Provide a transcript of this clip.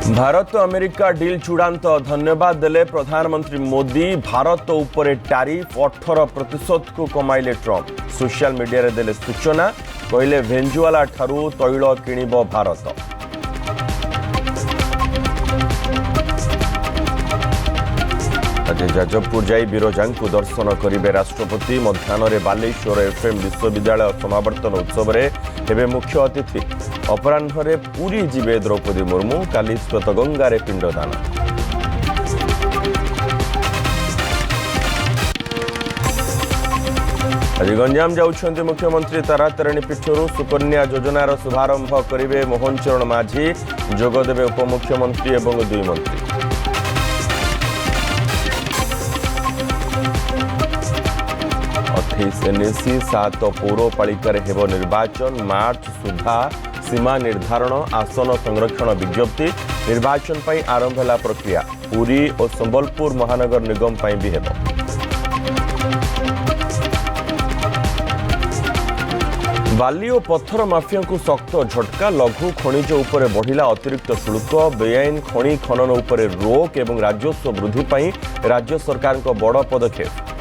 Bharat America deal चूड़ांत धन्यवाद देले प्रधानमंत्री मोदी। भारत उपरे टैरिफ 18% को कमाइले ट्रंप। सोशल मीडिया रे देले सूचना, कहले वेनेजुएला ठारू तैल किणिब भारत। आज जाजपुर जाई बिरजा को दर्शन करेंगे राष्ट्रपति। मध्याह्न बालेश्वर एफएम विश्वविद्यालय समावर्तन उत्सव में हेबे मुख्य अतिथि। अपराह्न पुरी जीवे द्रौपदी मुर्मू। काली श्वेतगंगारे पिंडदान। आज गंजाम जाउछन्ति मुख्यमंत्री तारातारिणी पीठरू। सुकन्या योजनार शुभारंभ करेंगे मोहन चरण माझी। जोगदेवे उपमुख्यमंत्री एवं दुई मंत्री। एनएसी 7 पौरपालिकार हेब निर्वाचन। मार्च सुधा सीमा निर्धारण, आसन संरक्षण विज्ञप्ति। निर्वाचन पर आरंभ है प्रक्रिया। पुरी और संबलपुर महानगर निगम पर भी हेब। बाली और पत्थर माफिया को शक्त झटका। लघु खनिज उपरे बढ़िला अतिरिक्त शुल्क। बेआईन खनि खनन उपरे रोक एवं राजस्व वृद्धि पर राज्य सरकार को बड़ पदक्षेप।